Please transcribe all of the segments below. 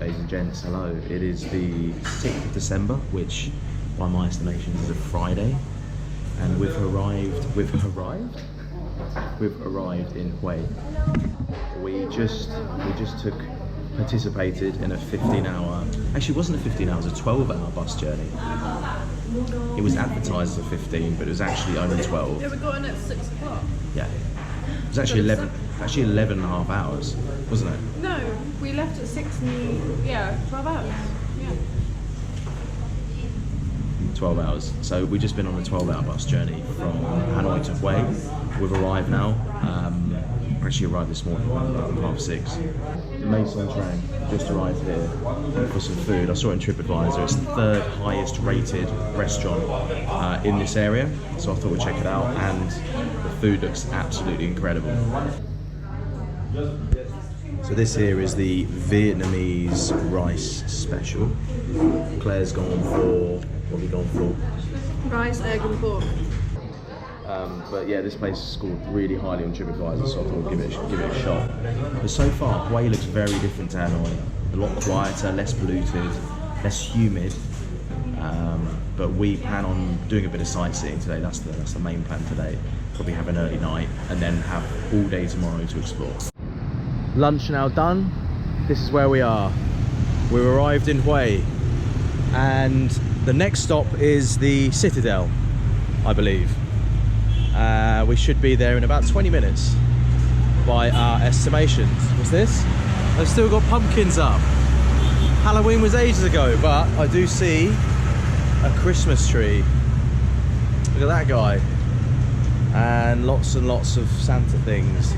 Ladies and gents, hello. It is the 6th of December, which by my estimation is a Friday, and we've arrived in Hue. We just participated in a 15-hour, actually it wasn't a 15 hours, a 12-hour bus journey. It was advertised as a 15, but it was actually only 12. Yeah, we got in at 6 o'clock. Yeah. It was actually 11 and a half hours, wasn't it? No, we left at 6 and, 12 hours. Yeah. 12 hours. So we've just been on a 12-hour bus journey from Hanoi to Hue. We've arrived now. Actually arrived this morning around 6:30. The Maison Trang just arrived here for some food. I saw it on TripAdvisor. It's the 3rd highest rated restaurant in this area. So I thought we'd check it out, and the food looks absolutely incredible. So this here is the Vietnamese rice special. Claire's gone for, what have you gone for? Rice, egg and pork. But yeah, this place is scored really highly on TripAdvisor, so I thought I'd give it a shot. But so far, Hue looks very different to Hanoi. A lot quieter, less polluted, less humid. But we plan on doing a bit of sightseeing today. That's the main plan today. Probably have an early night and then have all day tomorrow to explore. Lunch now done. This is where we are. We've arrived in Hue, and the next stop is the Citadel, I believe. We should be there in about 20 minutes by our estimations. What's this? I've still got pumpkins up. Halloween was ages ago, but I do see a Christmas tree. Look at that guy. And lots of Santa things.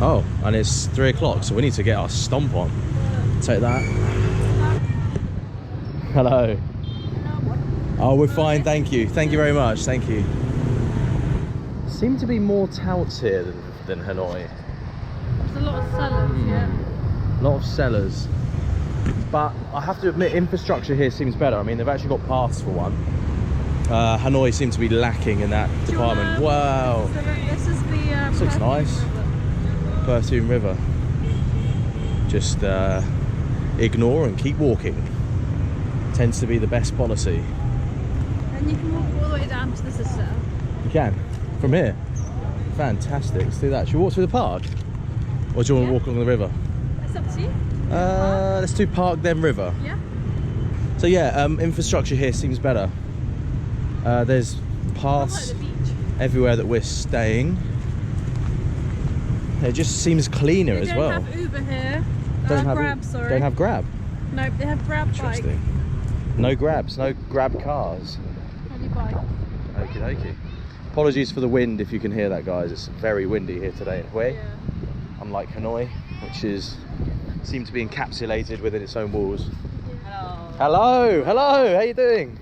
Oh, and it's 3 o'clock, so we need to get our stomp on. Take that. Hello. Oh, we're fine, thank you. Thank you very much, thank you. Seem to be more touts here than Hanoi. There's a lot of sellers, yeah. A lot of sellers. But I have to admit, infrastructure here seems better. I mean, they've actually got paths for one. Hanoi seems to be lacking in that department. Wow. This is the... This looks nice. Perfume River. Just ignore and keep walking. Tends to be the best policy. And you can walk all the way down to the Citadel. You can? From here? Fantastic, let's do that. Should we walk through the park? Or do you want to walk along the river? It's up to you. Let's do park then river. Yeah. So yeah, infrastructure here seems better. There's paths like the beach. everywhere that we're staying. It just seems cleaner as well. They don't have Uber here. Don't have Grab, sorry. Don't have Grab? Nope, they have Grab bike. Interesting. No Grabs, no Grab cars. Only bike. Okie dokie. Apologies for the wind if you can hear that, guys. It's very windy here today in Hue. Yeah. Unlike Hanoi, which seems to be encapsulated within its own walls. Hello. Hello, how you doing?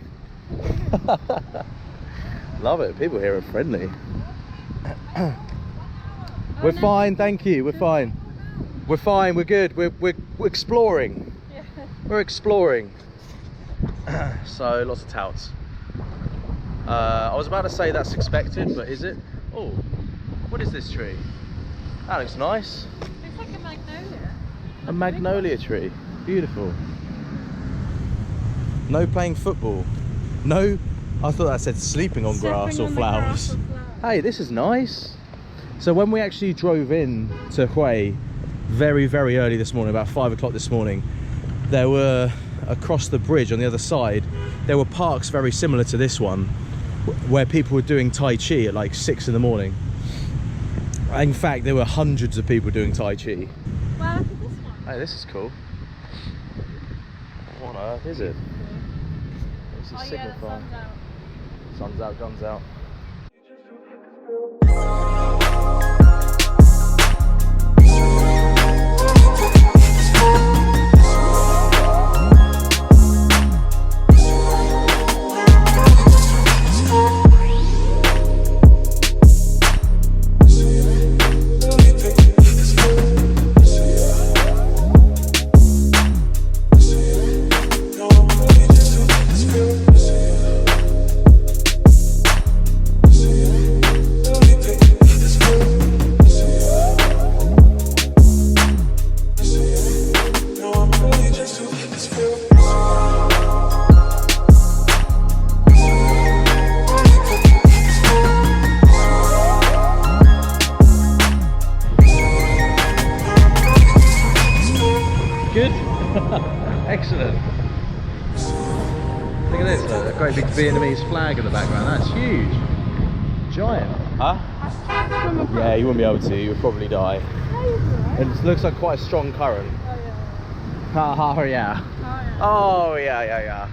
Love it, people here are friendly. We're fine, thank you, we're fine. We're fine, we're good, we're exploring. Yeah. We're exploring. So, lots of touts. I was about to say that's expected, but is it? Oh, what is this tree? That looks nice. Looks like a magnolia. A magnolia tree, beautiful. No playing football. No, I thought that said sleeping on grass or flowers. Hey, this is nice. So when we actually drove in to Hue very, very early this morning, about 5 o'clock this morning, there were, across the bridge on the other side, there were parks very similar to this one, where people were doing Tai Chi at like 6 in the morning. In fact, there were hundreds of people doing Tai Chi. Wow, look at this one. Hey, this is cool. What on earth is it? This is Oh yeah, the sun's out. Sun's out, guns out. good? Excellent. Look at this, look, a great big Vietnamese flag in the background. That's huge. Giant. Huh? Yeah, you wouldn't be able to. You would probably die. It looks like quite a strong current. Oh yeah. Oh yeah.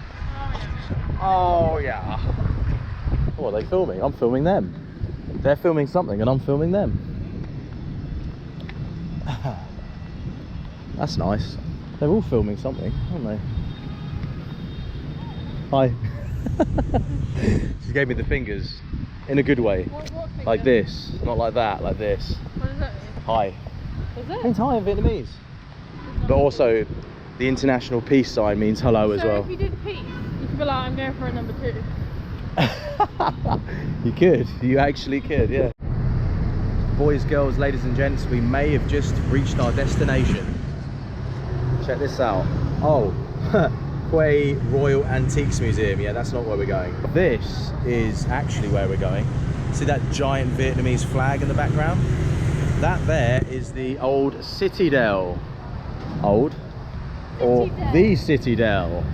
Oh yeah. What are they filming? I'm filming them. They're filming something and I'm filming them. That's nice. They're all filming something, aren't they? Hi. She gave me the fingers in a good way. What like this, not like that, like this. What does that mean? Hi. Is it? It means hi in Vietnamese. But also, the international peace sign means hello as well. So if you did peace, you could be like, I'm going for a number 2. You could, you actually could, yeah. Boys, girls, ladies and gents, we may have just reached our destination. Check this out. Oh, Hue Royal Antiques Museum. Yeah, that's not where we're going. This is actually where we're going. See that giant Vietnamese flag in the background? That there is the old Citadel. Old? Or the Citadel.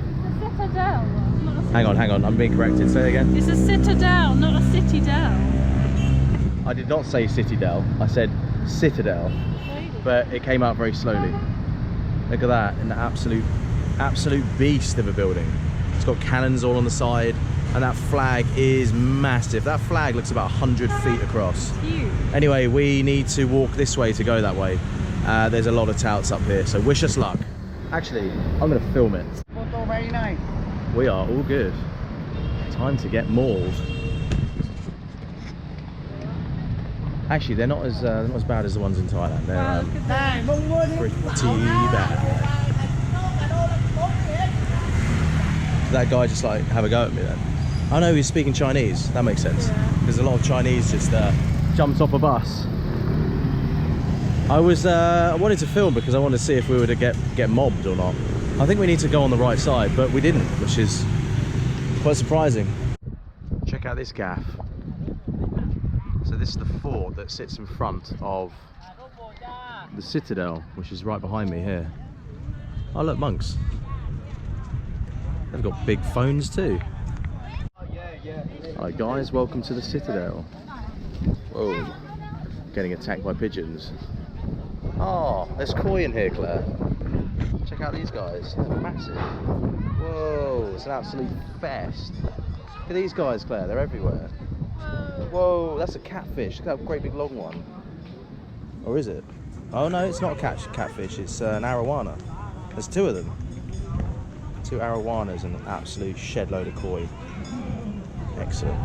It's a citadel. Not a Hang on, I'm being corrected. Say it again. It's a citadel, not a citadel. I did not say Citadel, I said Citadel. But it came out very slowly. Look at that, an absolute beast of a building. It's got cannons all on the side, and that flag is massive. That flag looks about 100 feet across. Huge. Anyway, we need to walk this way to go that way. There's a lot of touts up here, so wish us luck. Actually, I'm going to film it. Photo very nice. We are all good. Time to get mauled. Actually, they're not as bad as the ones in Thailand. They're pretty bad. Did that guy just like have a go at me then? Oh no, he's speaking Chinese. That makes sense. There's a lot of Chinese just jumped off a bus. I wanted to film because I wanted to see if we were to get mobbed or not. I think we need to go on the right side, but we didn't, which is quite surprising. Check out this gaff. So this is the fort that sits in front of the Citadel, which is right behind me here. Oh look, monks. They've got big phones too. Hi guys, welcome to the Citadel. Whoa, getting attacked by pigeons. Oh, there's koi in here, Claire. Check out these guys, they're massive. Whoa, it's an absolute fest. Look at these guys, Claire, they're everywhere. Whoa, that's a catfish. Look at that great big long one. Or is it? Oh no, it's not a catfish, it's an arowana. There's 2 of them. 2 arowanas and an absolute shed load of koi. Excellent.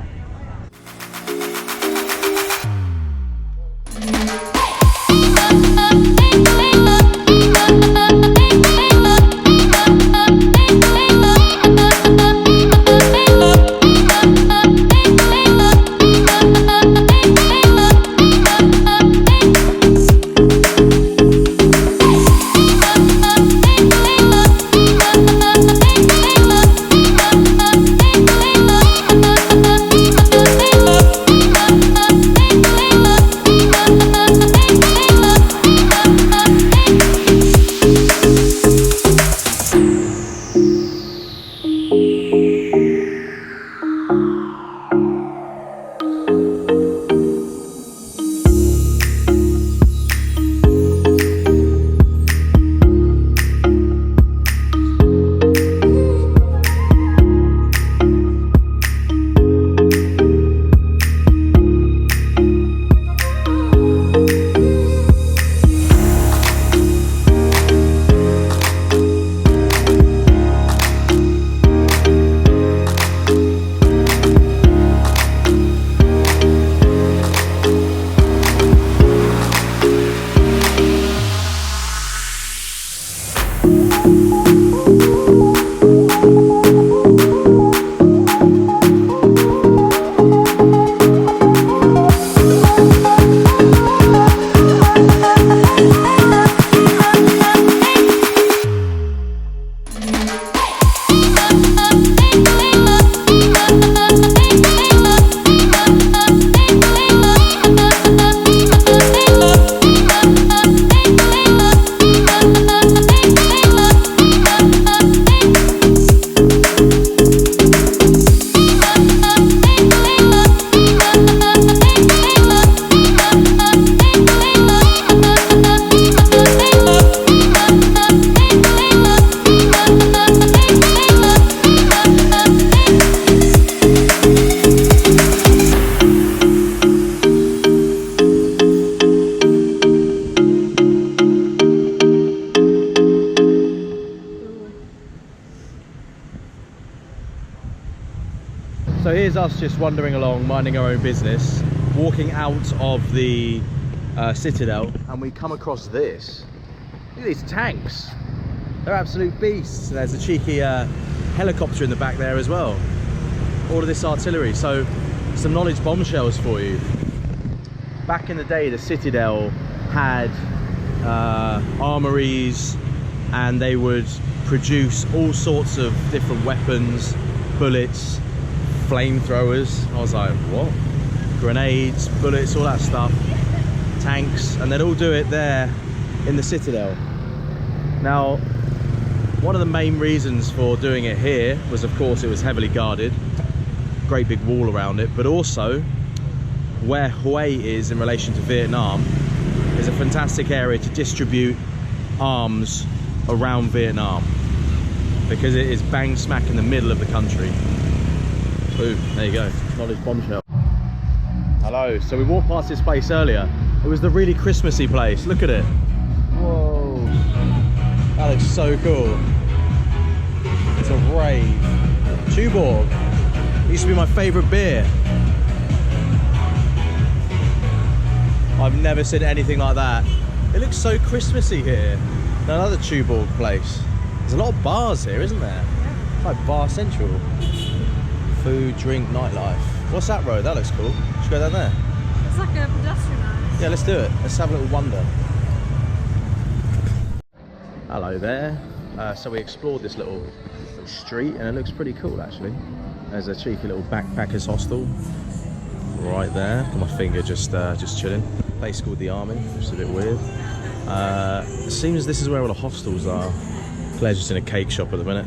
here's us just wandering along, minding our own business, walking out of the Citadel, and we come across this. Look at these tanks. They're absolute beasts. There's a cheeky helicopter in the back there as well. All of this artillery. So some knowledge bombshells for you. Back in the day, the Citadel had armories, and they would produce all sorts of different weapons, bullets, flamethrowers. I was like, what? Grenades, bullets, all that stuff, tanks, and they'd all do it there in the Citadel. Now, one of the main reasons for doing it here was, of course, it was heavily guarded, great big wall around it, but also where Hue is in relation to Vietnam is a fantastic area to distribute arms around Vietnam, because it is bang smack in the middle of the country. Boom, there you go, knowledge bombshell. Hello, so we walked past this place earlier. It was the really Christmassy place, look at it. Whoa, that looks so cool. It's a rave. Tuborg, it used to be my favourite beer. I've never seen anything like that. It looks so Christmassy here. Another Tuborg place. There's a lot of bars here, isn't there? Yeah. It's like bar central. Food, drink, nightlife. What's that road? That looks cool. Should we go down there? It's like a pedestrianised. Yeah, let's do it. Let's have a little wander. Hello there. So we explored this little street, and it looks pretty cool actually. There's a cheeky little backpackers hostel right there. Got my finger just chilling. Place called the Army, which is a bit weird. It seems this is where all the hostels are. Claire's just in a cake shop at the minute.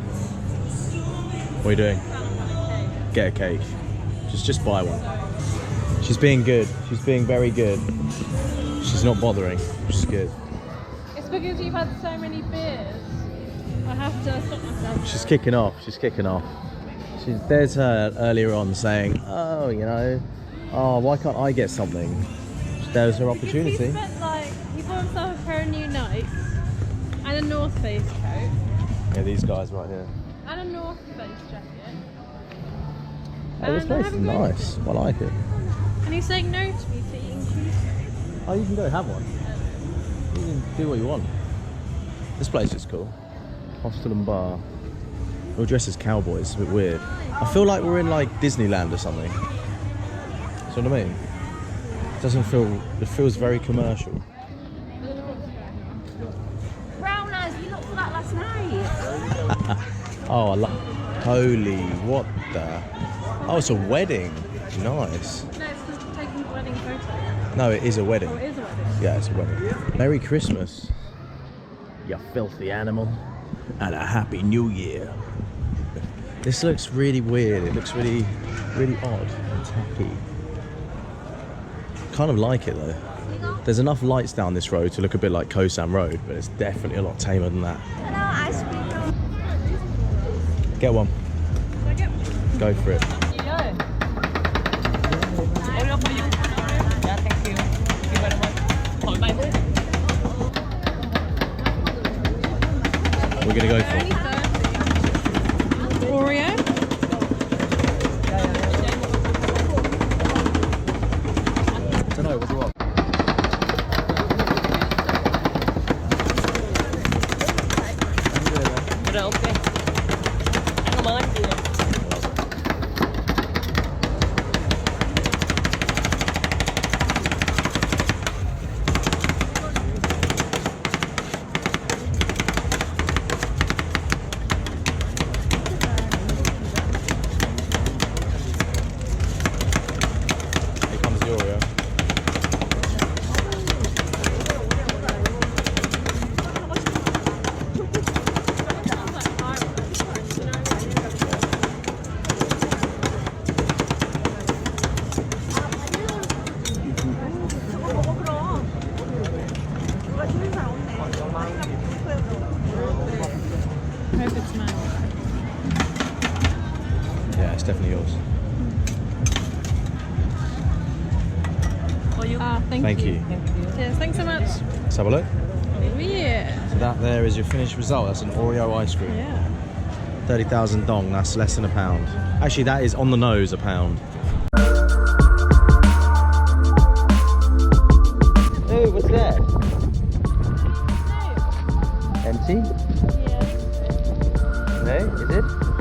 What are you doing? Get a cake. Just buy one. She's being good. She's being very good. She's not bothering, which is good. It's because you've had so many beers. I have to stop myself. She's kicking off. She's kicking off. There's her earlier on saying, oh, you know, oh, why can't I get something? There's her opportunity. He bought himself a pair of new Nikes and a North Face coat. Yeah, these guys right here. And a North Face jacket. Oh, this place is nice. I like it. And he's saying no to me for eating cheesecake. Oh, you can go have one. You can do what you want. This place is cool. Hostel and bar. We're all dressed as cowboys. It's a bit weird. I feel like we're in like Disneyland or something. See what I mean? It doesn't feel. It feels very commercial. Browners, you looked for that last night. Oh, I love. Holy, what the? Oh, it's a wedding. Nice. No, it's just taking a wedding photo. No, it is a wedding. Oh, it is a wedding. Yeah, it's a wedding. Merry Christmas, you filthy animal, and a Happy New Year. This looks really weird. It looks really, really odd and tacky. Kind of like it though. There's enough lights down this road to look a bit like Koh Sam Road, but it's definitely a lot tamer than that. Hello, ice cream. Get one. Should I get one? Go for it. Oreo for you. Yeah, thank you. Thank you very much. Hold my food. We're gonna go for Oreo. I don't know, what do you want? Udah oke. Enak banget gitu. Here comes the Oreo. Perfect smile. Yeah, it's definitely yours. For you. Thank you. Cheers, thanks so much. Let's have a look. Oh yeah. So that there is your finished result. That's an Oreo ice cream. Yeah. 30,000 dong, that's less than a pound. Actually, that is on the nose a pound. Oh, what's that? Empty? Yeah. No, is it?